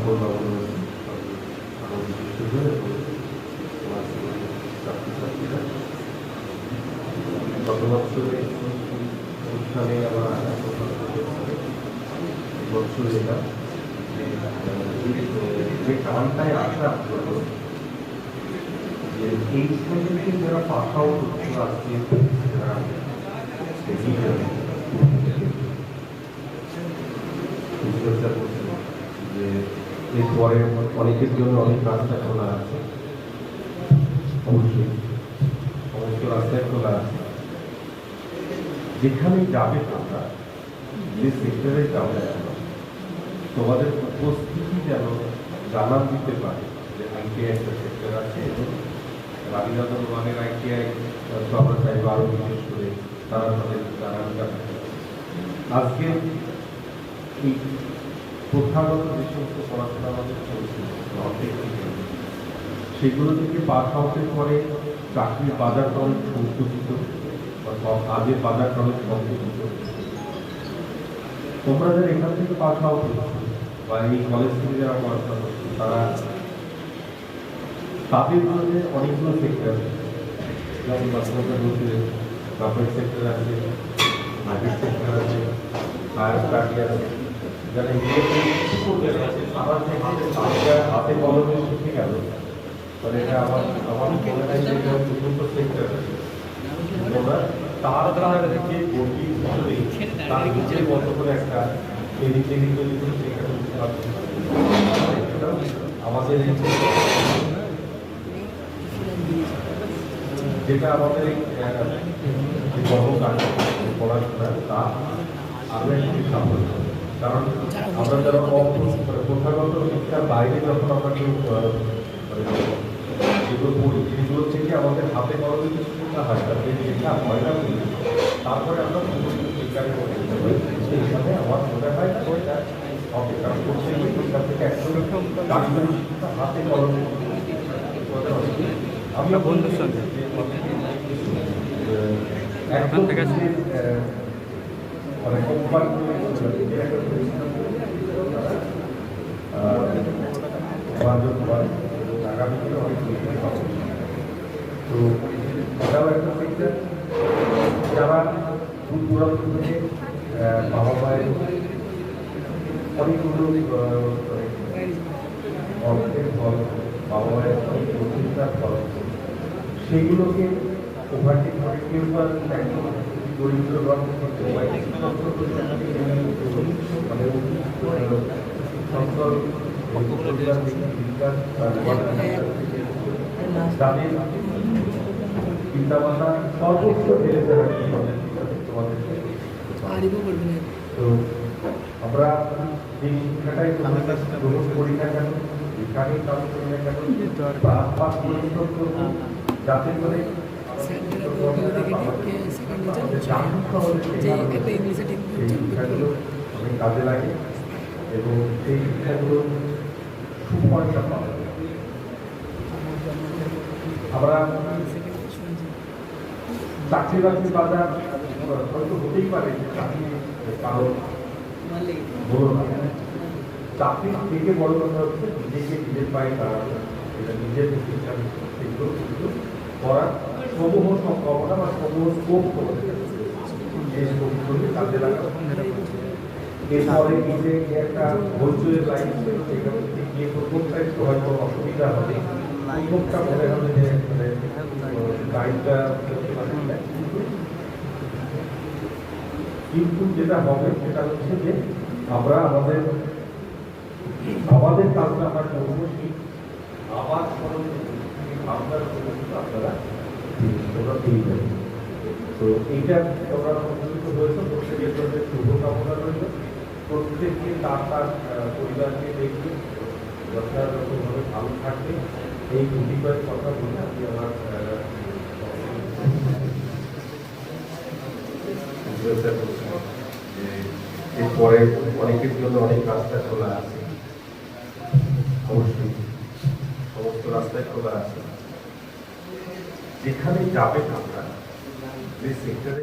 সকল নবনির্বাচিত আরও বিশিষ্টজন এবং আমার ছাত্রছাত্রীরা গত বছরে অনুষ্ঠানে আমার বছর এটা যে কারণটায় আসা হলো যে এই থেকে যারা পাস আউট হচ্ছে আজকে যারা চেষ্টা করছে যে এরপরে অনেকের জন্য অনেক রাস্তা খোলা আছে, অবশ্যই সমস্ত রাস্তায় খোলা আছে। যেখানে যাবে তোমরা, যে সেক্টরে যাবে তোমাদের উপস্থিতি যেন জানান দিতে পারে যে আইটিআই একটা সেক্টর আছে এবং রানীনগর ওয়ানের আইটিআই আমরা চাইব আরও বিশেষ করে তারা তাদের জানানটা থাকে। আজকে এই প্রথাগত যে সমস্ত পড়াশোনা আমাদের চলছে সেগুলো থেকে পাস আউটের পরে চাকরির বাজারটা অনেক সংকুচিত বা কাজের বাজারটা অনেক সংকুচিত। তোমরা যারা এখান থেকে পাস আউট হচ্ছে বা এই কলেজ থেকে যারা পড়াশোনা করছে তারা তাদের মধ্যে অনেকগুলো সেক্টর, যেমন বাস্তবতা বলতে গভর্নমেন্ট সেক্টর আছে, প্রাইভেট সেক্টর আছে, হায়ার স্টাডি আছে। যারা হাতে কলমে শিখে গেল মানে এটা আমার মনে হয় যে চতুর্থ সেক্টর আছে। তোমরা তার দ্বারা থেকে গতি তার নিজের মতো করে একটা আমাদের যেটা আমাদের কর্মকাণ্ড পড়াশোনা তা আমরা একটু সাফল্য, কারণ আমরা যারা প্রথাগত শিক্ষার বাইরে যখন আমরা কেউ যেগুলো পড়ি সেগুলো থেকে আমাদের হাতে কলমে কিছু শেখা হয়, তাতে শেখা হয় না বলি তারপরে আমরা শিক্ষারে পড়ে যেতে পারি। সেই হিসাবে আমার মনে হয় ওইটা হবে, কারণ প্রত্যেক শিক্ষা থেকে একদম কারিগরি শিক্ষা হাতে কলমে আমরা বন্ধুর সঙ্গে একদম থেকে মানে কোম্পানি আগামী দিনে অনেক বেশি পাবো। তো এটাও একটা সেক্টর যারা দূর দূরান্ত থেকে বাবা মায়ের অনেকগুলো অর্থের ফল, বাবা মায়ের অনেক প্রতিষ্ঠার ফল, সেইগুলোকে ওভারটেক করে কেউ বা একদম দরিদ্র মানে সকল তাদের চিন্তাভাবনা সর্বোচ্চ তো আমরা এই শিক্ষাটাই গ্রহণ করি না কেন, যেখানেই কাজ করি না কেন যাতে করে কাজে লাগে এবং সেই শিক্ষাগুলো সুফলটা পাওয়া যায়। আমরা চাকরি বাকরি বাজার হয়তো হতেই পারে যে চাকরি কারো বড় না, চাকরির থেকে বড় কথা হচ্ছে নিজেকে নিজের পায়ে দাঁড়ানো, এটা নিজের শিক্ষা সেগুলো কিন্তু করার সমূহ সম্ভাবনা বা সমূহ স্কোপ এই স্কোপগুলি কাজে লাগা। এরপরে নিজে একটা হইচইয়ের লাইন গিয়ে প্রথমটা একটু হয়তো অসুবিধা হবে, প্রথমটা মনে হবে যে লাইনটা কিন্তু যেটা হবে সেটা হচ্ছে যে আমরা আমাদের কাজটা আমরা করবো ঠিক আবার আপনার আপনারা পেয়ে যাবেন। তো এইটা তোমরা প্রস্তুত হয়েছে, প্রত্যেকের জন্য শুভকামনা রইল। প্রত্যেককে তার পরিবারকে দেখবে যথাযথভাবে ভালো থাকবে, এই কতিপয় কথা বলে আমি আমার এরপরে অনেকের জন্য অনেক রাস্তা খোলা আছে, অবশ্যই সমস্ত রাস্তায় খোলা আছে। যেখানে যাবে আমরা যে সেক্টরে